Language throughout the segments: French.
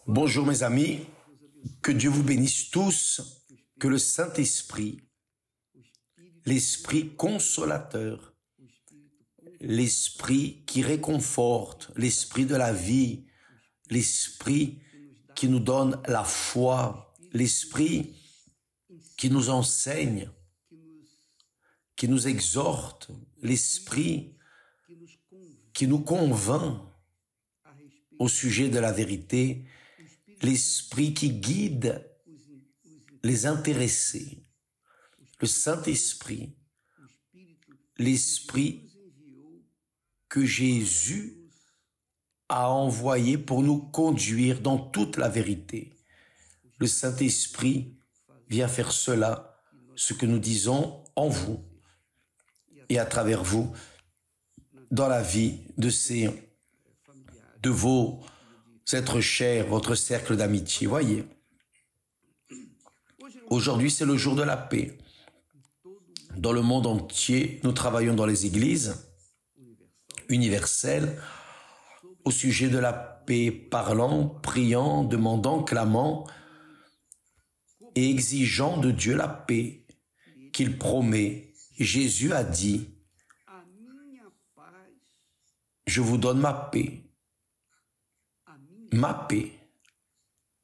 Bonjour mes amis, que Dieu vous bénisse tous, que le Saint-Esprit, l'Esprit consolateur, l'Esprit qui réconforte, l'Esprit de la vie, l'Esprit qui nous donne la foi, l'Esprit qui nous enseigne, qui nous exhorte, l'Esprit qui nous convainc au sujet de la vérité, l'Esprit qui guide les intéressés, le Saint-Esprit, l'Esprit que Jésus a envoyé pour nous conduire dans toute la vérité. Le Saint-Esprit vient faire cela, ce que nous disons en vous et à travers vous, dans la vie de vos êtres chers, votre cercle d'amitié. Voyez, aujourd'hui c'est le jour de la paix. Dans le monde entier, nous travaillons dans les églises universelles au sujet de la paix, parlant, priant, demandant, clamant et exigeant de Dieu la paix qu'il promet. Jésus a dit, je vous donne ma paix. Ma paix.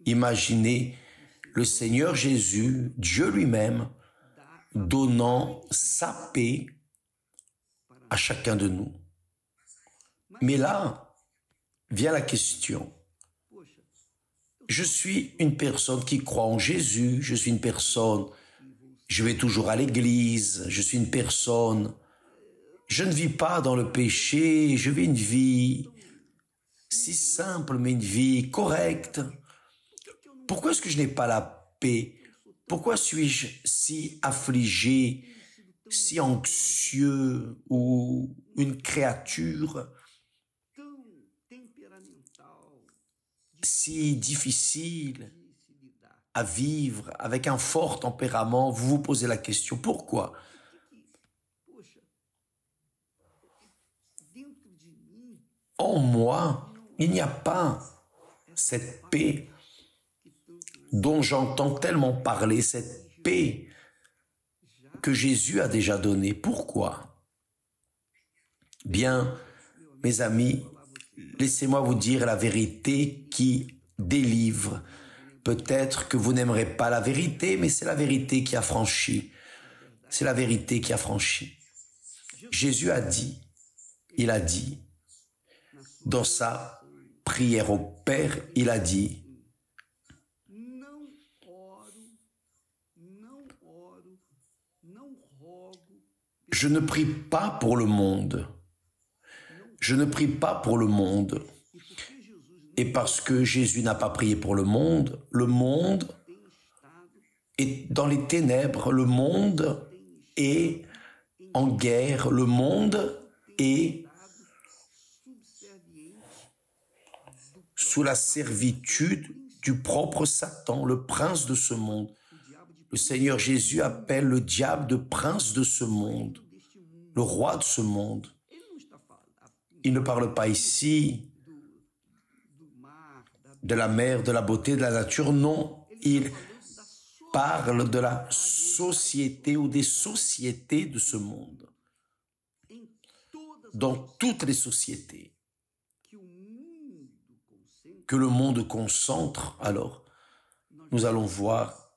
Imaginez le Seigneur Jésus, Dieu lui-même, donnant sa paix à chacun de nous. Mais là, vient la question. Je suis une personne qui croit en Jésus, je suis une personne, je vais toujours à l'église, je suis une personne, je ne vis pas dans le péché, je vis une vie si simple, mais une vie correcte. Pourquoi est-ce que je n'ai pas la paix? Pourquoi suis-je si affligé, si anxieux ou une créature si difficile à vivre, avec un fort tempérament? Vous vous posez la question, pourquoi? En moi, il n'y a pas cette paix dont j'entends tellement parler, cette paix que Jésus a déjà donnée. Pourquoi? Bien, mes amis, laissez-moi vous dire la vérité qui délivre. Peut-être que vous n'aimerez pas la vérité, mais c'est la vérité qui a franchi. C'est la vérité qui a franchi. Jésus a dit, il a dit, dans sa prière au Père, il a dit, je ne prie pas pour le monde. Je ne prie pas pour le monde. Et parce que Jésus n'a pas prié pour le monde est dans les ténèbres, le monde est en guerre, le monde est sous la servitude du propre Satan, le prince de ce monde. Le Seigneur Jésus appelle le diable de prince de ce monde, le roi de ce monde. Il ne parle pas ici de la mer, de la beauté, de la nature, non. Il parle de la société ou des sociétés de ce monde. Dans toutes les sociétés que le monde concentre, alors nous allons voir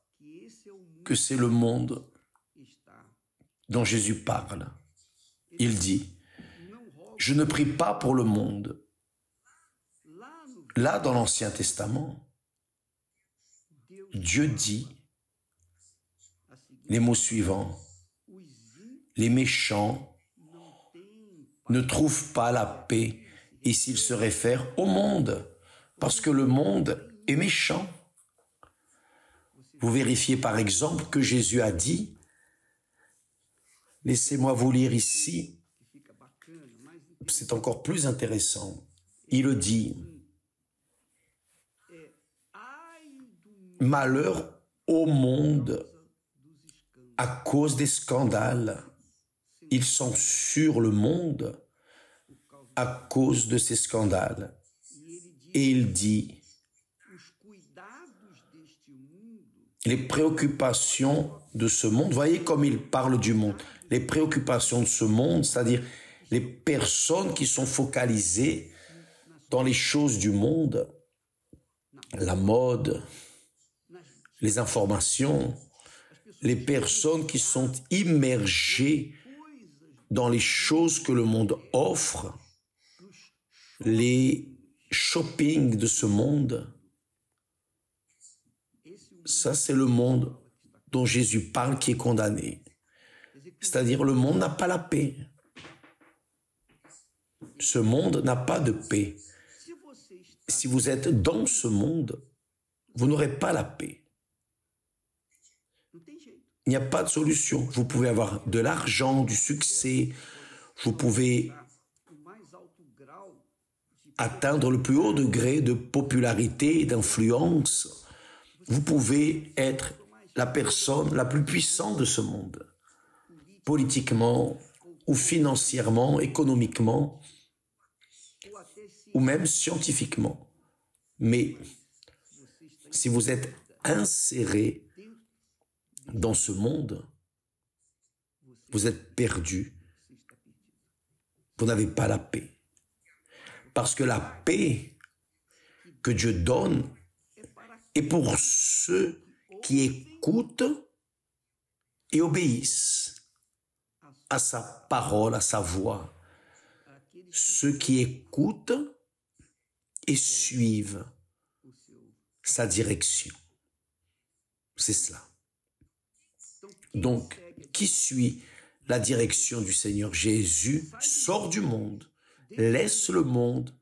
que c'est le monde dont Jésus parle. Il dit, je ne prie pas pour le monde. Là, dans l'Ancien Testament, Dieu dit les mots suivants, les méchants ne trouvent pas la paix, et s'ils se réfèrent au monde, parce que le monde est méchant. Vous vérifiez par exemple que Jésus a dit, laissez-moi vous lire ici, c'est encore plus intéressant. Il dit, malheur au monde à cause des scandales. Ils sont sur le monde à cause de ces scandales. Et il dit, les préoccupations de ce monde. Voyez comme il parle du monde. Les préoccupations de ce monde, c'est-à-dire les personnes qui sont focalisées dans les choses du monde, la mode, les informations, les personnes qui sont immergées dans les choses que le monde offre, les shopping de ce monde. Ça, c'est le monde dont Jésus parle qui est condamné. C'est-à-dire, le monde n'a pas la paix. Ce monde n'a pas de paix. Si vous êtes dans ce monde, vous n'aurez pas la paix. Il n'y a pas de solution. Vous pouvez avoir de l'argent, du succès, vous pouvez atteindre le plus haut degré de popularité, d'influence. Vous pouvez être la personne la plus puissante de ce monde, politiquement ou financièrement, économiquement, ou même scientifiquement. Mais si vous êtes inséré dans ce monde, vous êtes perdu. Vous n'avez pas la paix. Parce que la paix que Dieu donne est pour ceux qui écoutent et obéissent à sa parole, à sa voix. Ceux qui écoutent et suivent sa direction. C'est cela. Donc, qui suit la direction du Seigneur Jésus sort du monde, laisse le monde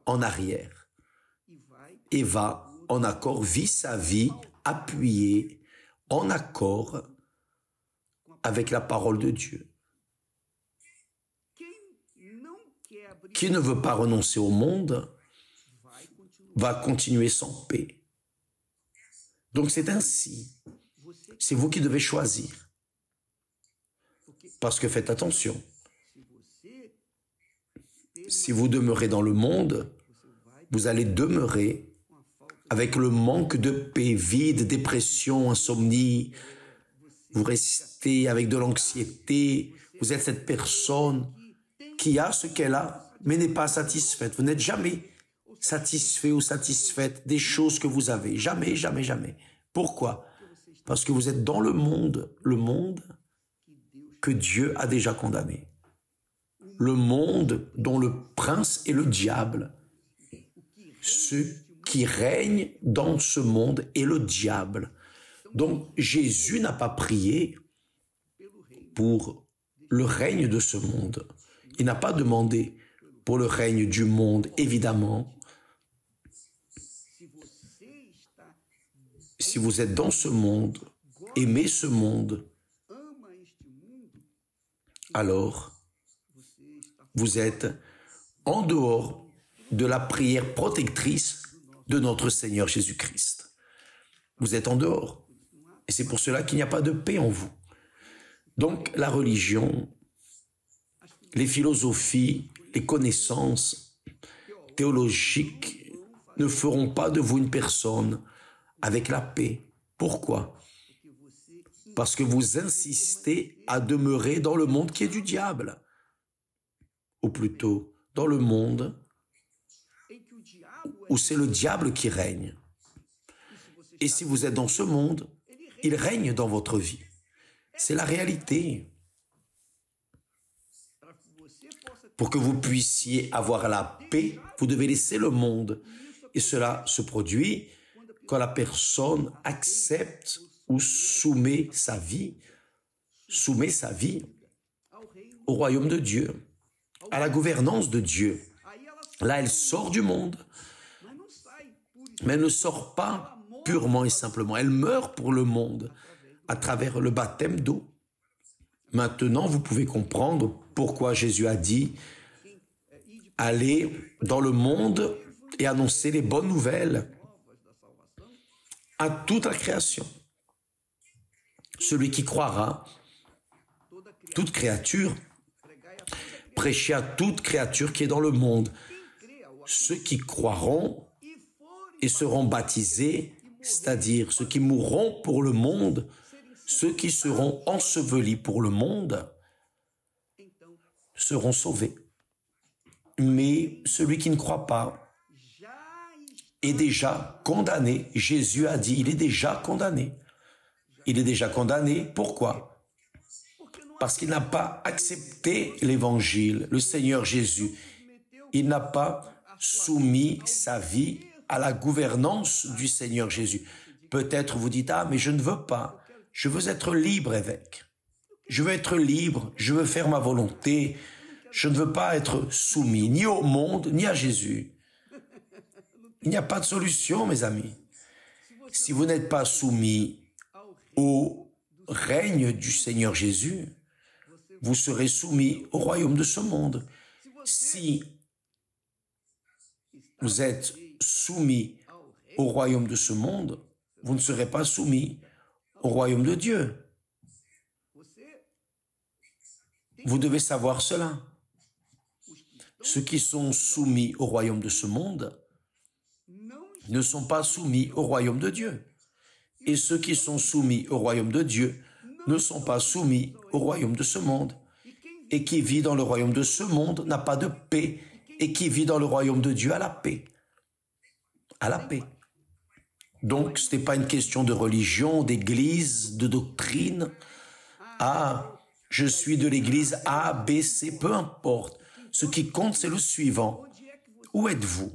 en arrière et va en accord, vit sa vie appuyée en accord avec la parole de Dieu. Qui ne veut pas renoncer au monde va continuer sans paix. Donc c'est ainsi. C'est vous qui devez choisir. Parce que faites attention. Si vous demeurez dans le monde, vous allez demeurer avec le manque de paix, vide, dépression, insomnie. Vous restez avec de l'anxiété. Vous êtes cette personne qui a ce qu'elle a, mais n'est pas satisfaite. Vous n'êtes jamais satisfait ou satisfaite des choses que vous avez. Jamais, jamais, jamais. Pourquoi? Parce que vous êtes dans le monde que Dieu a déjà condamné. Le monde dont le prince est le diable. Ce qui règne dans ce monde est le diable. Donc Jésus n'a pas prié pour le règne de ce monde. Il n'a pas demandé pour le règne du monde, évidemment. Si vous êtes dans ce monde, aimez ce monde, alors vous êtes en dehors de la prière protectrice de notre Seigneur Jésus-Christ. Vous êtes en dehors. Et c'est pour cela qu'il n'y a pas de paix en vous. Donc la religion, les philosophies, les connaissances théologiques ne feront pas de vous une personne avec la paix. Pourquoi? Parce que vous insistez à demeurer dans le monde qui est du diable. Ou plutôt, dans le monde où c'est le diable qui règne. Et si vous êtes dans ce monde, il règne dans votre vie. C'est la réalité. Pour que vous puissiez avoir la paix, vous devez laisser le monde. Et cela se produit quand la personne accepte ou soumet sa vie au royaume de Dieu, à la gouvernance de Dieu. Là, elle sort du monde, mais elle ne sort pas purement et simplement. Elle meurt pour le monde à travers le baptême d'eau. Maintenant, vous pouvez comprendre pourquoi Jésus a dit « Allez dans le monde et annoncer les bonnes nouvelles à toute la création. Celui qui croira, toute créature, prêchez à toute créature qui est dans le monde. Ceux qui croiront et seront baptisés c'est-à-dire ceux qui mourront pour le monde, ceux qui seront ensevelis pour le monde, seront sauvés. Mais celui qui ne croit pas est déjà condamné. Jésus a dit, il est déjà condamné. Il est déjà condamné, pourquoi? Parce qu'il n'a pas accepté l'évangile, le Seigneur Jésus. Il n'a pas soumis sa vie à la gouvernance du Seigneur Jésus. Peut-être vous dites, ah, mais je ne veux pas. Je veux être libre, évêque. Je veux être libre, je veux faire ma volonté. Je ne veux pas être soumis ni au monde, ni à Jésus. Il n'y a pas de solution, mes amis. Si vous n'êtes pas soumis au règne du Seigneur Jésus, vous serez soumis au royaume de ce monde. Si vous êtes soumis au royaume de ce monde, vous ne serez pas soumis au royaume de Dieu. Vous devez savoir cela. Ceux qui sont soumis au royaume de ce monde ne sont pas soumis au royaume de Dieu. Et ceux qui sont soumis au royaume de Dieu ne sont pas soumis au royaume de ce monde. Et qui vit dans le royaume de ce monde n'a pas de paix. Et qui vit dans le royaume de Dieu a la paix. A la paix. Donc, ce n'est pas une question de religion, d'église, de doctrine. Ah, je suis de l'église A, B, C, peu importe. Ce qui compte, c'est le suivant. Où êtes-vous?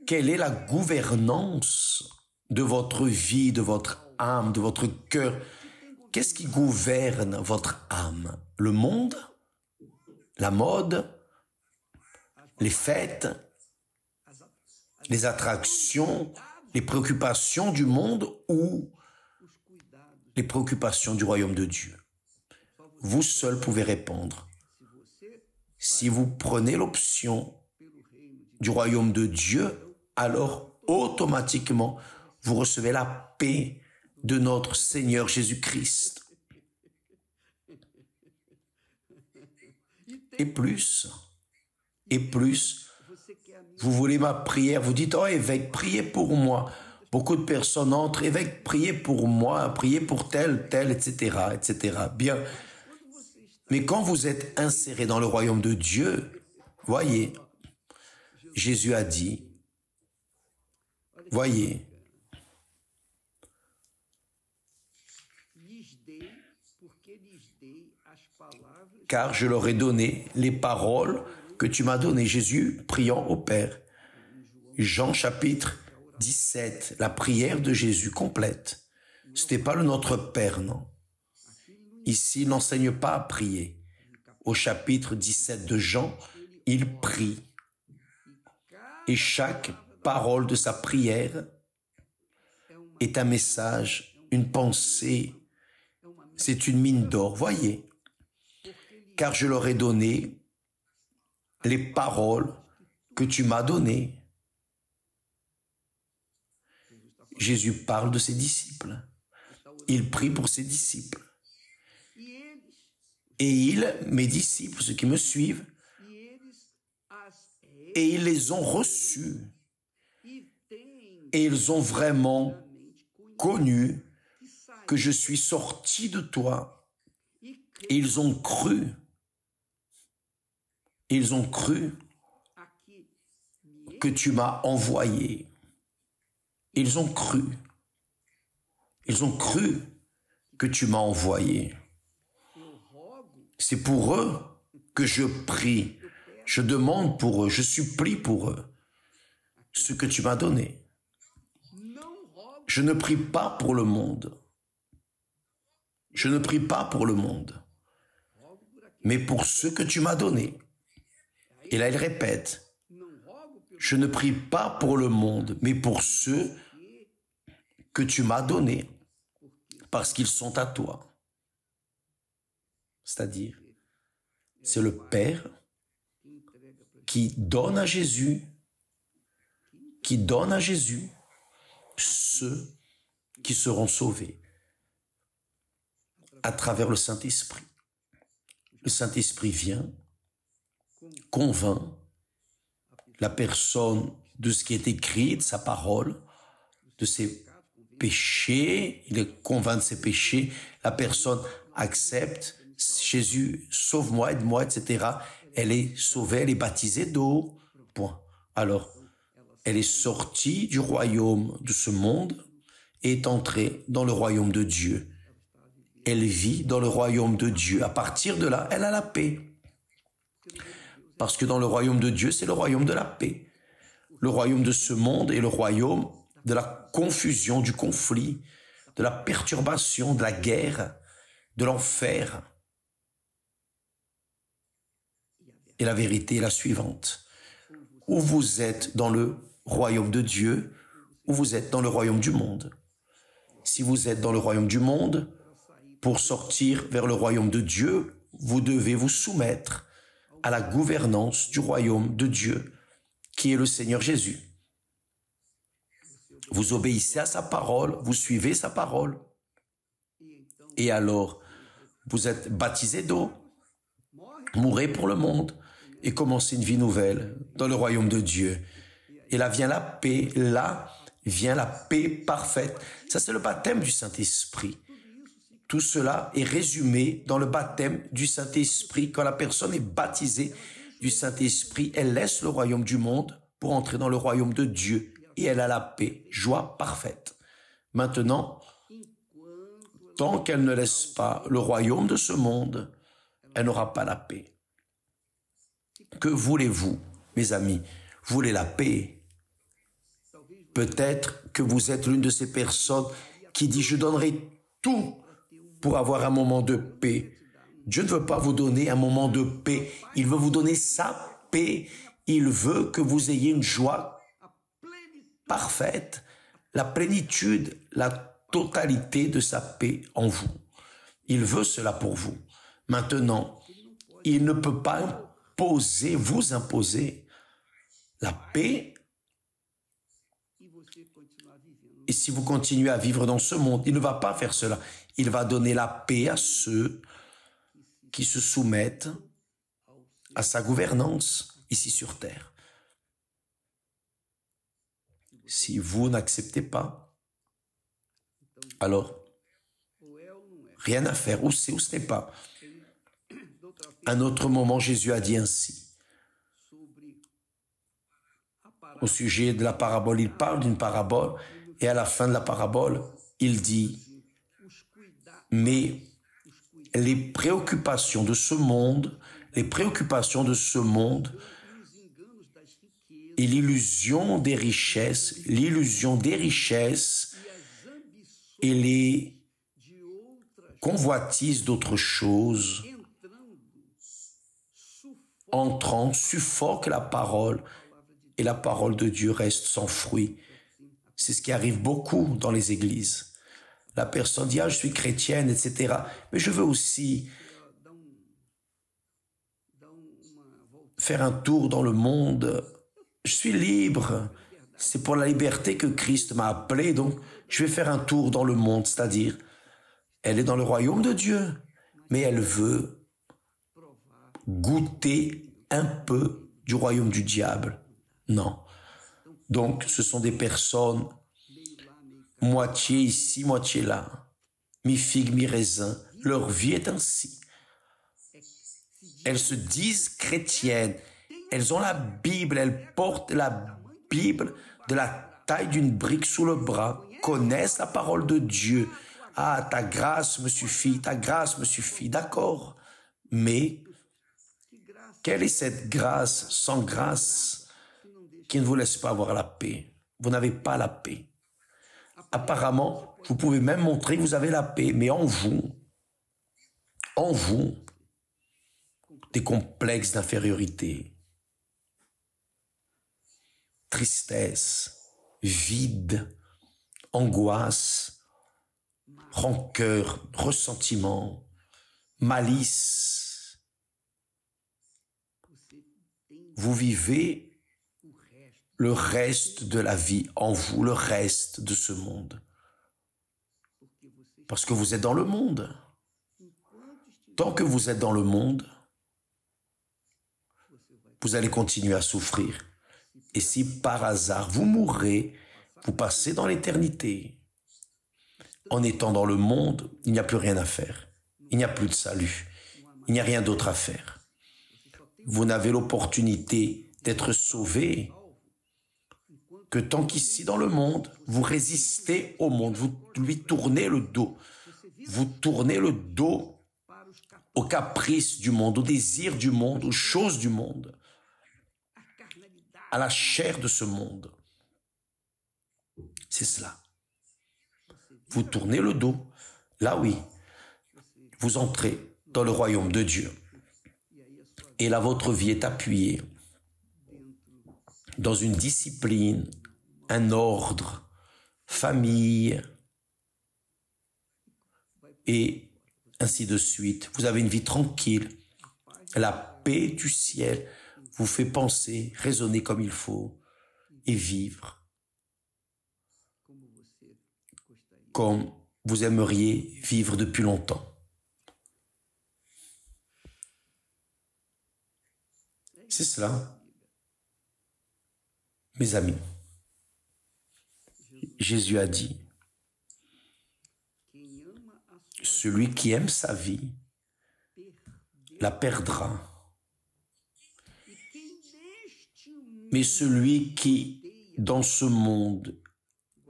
Quelle est la gouvernance de votre vie, de votre âme, de votre cœur? Qu'est-ce qui gouverne votre âme? Le monde? La mode? Les fêtes? Les attractions? Les préoccupations du monde ou les préoccupations du royaume de Dieu? Vous seul pouvez répondre. Si vous prenez l'option du royaume de Dieu, alors automatiquement, vous recevez la paix de notre Seigneur Jésus-Christ. Et plus, vous voulez ma prière, vous dites, oh évêque, priez pour moi. Beaucoup de personnes entrent, évêque, priez pour moi, priez pour tel, etc., etc. Bien. Mais quand vous êtes inséré dans le royaume de Dieu, voyez, Jésus a dit, voyez, car je leur ai donné les paroles que tu m'as données. Jésus priant au Père. Jean chapitre 17, la prière de Jésus complète. Ce n'est pas le Notre Père, non. Ici, il n'enseigne pas à prier. Au chapitre 17 de Jean, il prie. Et chaque parole de sa prière est un message, une pensée. C'est une mine d'or, voyez. Car je leur ai donné les paroles que tu m'as données. Jésus parle de ses disciples. Il prie pour ses disciples. Et ils, mes disciples, ceux qui me suivent, et ils les ont reçus. Et ils ont vraiment connu que je suis sorti de toi. Et ils ont cru. Ils ont cru que tu m'as envoyé. Ils ont cru. Ils ont cru que tu m'as envoyé. C'est pour eux que je prie. Je demande pour eux, je supplie pour eux ce que tu m'as donné. Je ne prie pas pour le monde. Je ne prie pas pour le monde, mais pour ce que tu m'as donné. Et là, il répète, je ne prie pas pour le monde, mais pour ceux que tu m'as donnés, parce qu'ils sont à toi. C'est-à-dire, c'est le Père qui donne à Jésus, ceux qui seront sauvés à travers le Saint-Esprit. Le Saint-Esprit vient, convainc la personne de ce qui est écrit, de sa parole, de ses péchés, il est convaincu de ses péchés, la personne accepte, Jésus, sauve-moi, aide-moi, etc. Elle est sauvée, elle est baptisée d'eau, point. Alors, elle est sortie du royaume de ce monde et est entrée dans le royaume de Dieu. Elle vit dans le royaume de Dieu. À partir de là, elle a la paix. Parce que dans le royaume de Dieu, c'est le royaume de la paix. Le royaume de ce monde est le royaume de la confusion, du conflit, de la perturbation, de la guerre, de l'enfer. Et la vérité est la suivante. Ou vous êtes dans le royaume de Dieu, ou vous êtes dans le royaume du monde. Si vous êtes dans le royaume du monde, pour sortir vers le royaume de Dieu, vous devez vous soumettre à la gouvernance du royaume de Dieu, qui est le Seigneur Jésus. Vous obéissez à sa parole, vous suivez sa parole. Et alors, vous êtes baptisé d'eau, mourrez pour le monde et commencez une vie nouvelle dans le royaume de Dieu. Et là vient la paix, là vient la paix parfaite. Ça, c'est le baptême du Saint-Esprit. Tout cela est résumé dans le baptême du Saint-Esprit. Quand la personne est baptisée du Saint-Esprit, elle laisse le royaume du monde pour entrer dans le royaume de Dieu. Et elle a la paix, joie parfaite. Maintenant, tant qu'elle ne laisse pas le royaume de ce monde, elle n'aura pas la paix. Que voulez-vous, mes amis? Vous voulez la paix? Peut-être que vous êtes l'une de ces personnes qui dit « Je donnerai tout pour avoir un moment de paix ». Dieu ne veut pas vous donner un moment de paix. Il veut vous donner sa paix. Il veut que vous ayez une joie parfaite, la plénitude, la totalité de sa paix en vous. Il veut cela pour vous. Maintenant, il ne peut pas vous imposer la paix. Et si vous continuez à vivre dans ce monde, il ne va pas faire cela. Il va donner la paix à ceux qui se soumettent à sa gouvernance ici sur terre. Si vous n'acceptez pas, alors rien à faire, ou c'est ou ce n'est pas. Un autre moment, Jésus a dit ainsi. Au sujet de la parabole, il parle d'une parabole, et à la fin de la parabole, il dit « Mais les préoccupations de ce monde, et l'illusion des richesses et les convoitises d'autres choses entrant suffoquent la parole et la parole de Dieu reste sans fruit. » C'est ce qui arrive beaucoup dans les églises. La personne dit « Ah, je suis chrétienne, etc. Mais je veux aussi faire un tour dans le monde. Je suis libre. C'est pour la liberté que Christ m'a appelé, donc je vais faire un tour dans le monde. » C'est-à-dire, elle est dans le royaume de Dieu, mais elle veut goûter un peu du royaume du diable. Non. Donc, ce sont des personnes moitié ici, moitié là, mi-figue, mi-raisin. Leur vie est ainsi. Elles se disent chrétiennes. Elles ont la Bible, elles portent la Bible de la taille d'une brique sous le bras, connaissent la parole de Dieu. Ah, ta grâce me suffit, d'accord. Mais, quelle est cette grâce sans grâce qui ne vous laisse pas avoir la paix? Vous n'avez pas la paix. Apparemment, vous pouvez même montrer que vous avez la paix, mais en vous, des complexes d'infériorité, tristesse, vide, angoisse, rancœur, ressentiment, malice. Vous vivez le reste de la vie en vous, le reste de ce monde. Parce que vous êtes dans le monde. Tant que vous êtes dans le monde, vous allez continuer à souffrir. Et si par hasard vous mourrez, Vous passez dans l'éternité. En étant dans le monde, il n'y a plus rien à faire. Il n'y a plus de salut. Il n'y a rien d'autre à faire. Vous n'avez l'opportunité d'être sauvé que tant qu'ici dans le monde, vous résistez au monde, vous lui tournez le dos. Vous tournez le dos aux caprices du monde, aux désirs du monde, aux choses du monde, à la chair de ce monde. C'est cela. Vous tournez le dos. Là, oui, vous entrez dans le royaume de Dieu. Et là, votre vie est appuyée dans une discipline, un ordre, famille, et ainsi de suite. Vous avez une vie tranquille. La paix du ciel vous fait penser, raisonner comme il faut et vivre comme vous aimeriez vivre depuis longtemps. C'est cela, mes amis. Jésus a dit, celui qui aime sa vie la perdra. Mais celui qui, dans ce monde,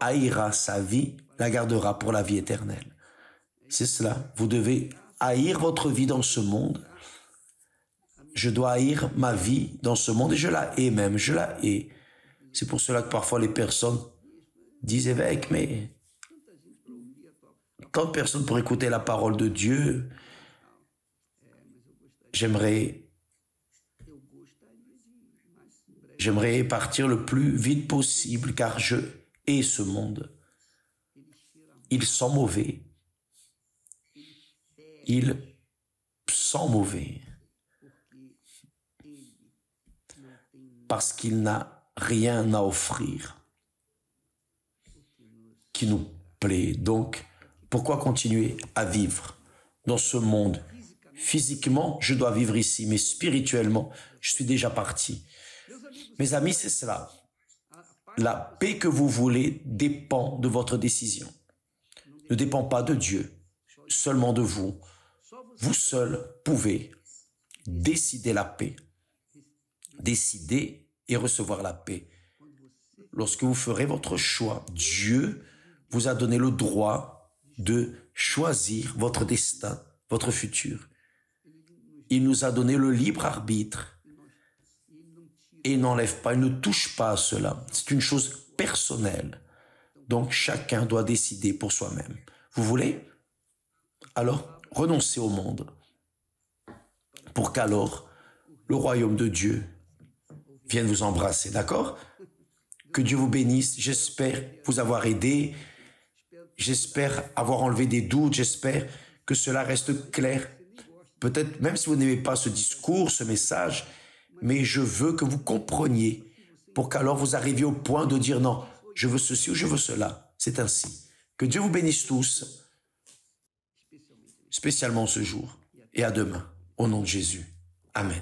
haïra sa vie, la gardera pour la vie éternelle. C'est cela. Vous devez haïr votre vie dans ce monde. Je dois haïr ma vie dans ce monde et je la hais même, je la hais. C'est pour cela que parfois les personnes disent, évêque, mais tant de personnes pour écouter la parole de Dieu, j'aimerais partir le plus vite possible car je hais ce monde. Il sent mauvais. Il sent mauvais. Parce qu'il n'a rien à offrir qui nous plaît. Donc, pourquoi continuer à vivre dans ce monde? Physiquement, je dois vivre ici, mais spirituellement, je suis déjà parti. Mes amis, c'est cela. La paix que vous voulez dépend de votre décision. Ne dépend pas de Dieu, seulement de vous. Vous seul pouvez décider la paix. Décider et recevoir la paix. Lorsque vous ferez votre choix, Dieu vous a donné le droit de choisir votre destin, votre futur. Il nous a donné le libre arbitre et il n'enlève pas, il ne touche pas à cela. C'est une chose personnelle. Donc chacun doit décider pour soi-même. Vous voulez? Alors, renoncez au monde pour qu'alors le royaume de Dieu vienne vous embrasser, d'accord? Que Dieu vous bénisse. J'espère vous avoir aidé. J'espère avoir enlevé des doutes. J'espère que cela reste clair. Peut-être même si vous n'aimez pas ce discours, ce message, mais je veux que vous compreniez pour qu'alors vous arriviez au point de dire non, je veux ceci ou je veux cela. C'est ainsi. Que Dieu vous bénisse tous, spécialement ce jour, et à demain, au nom de Jésus. Amen.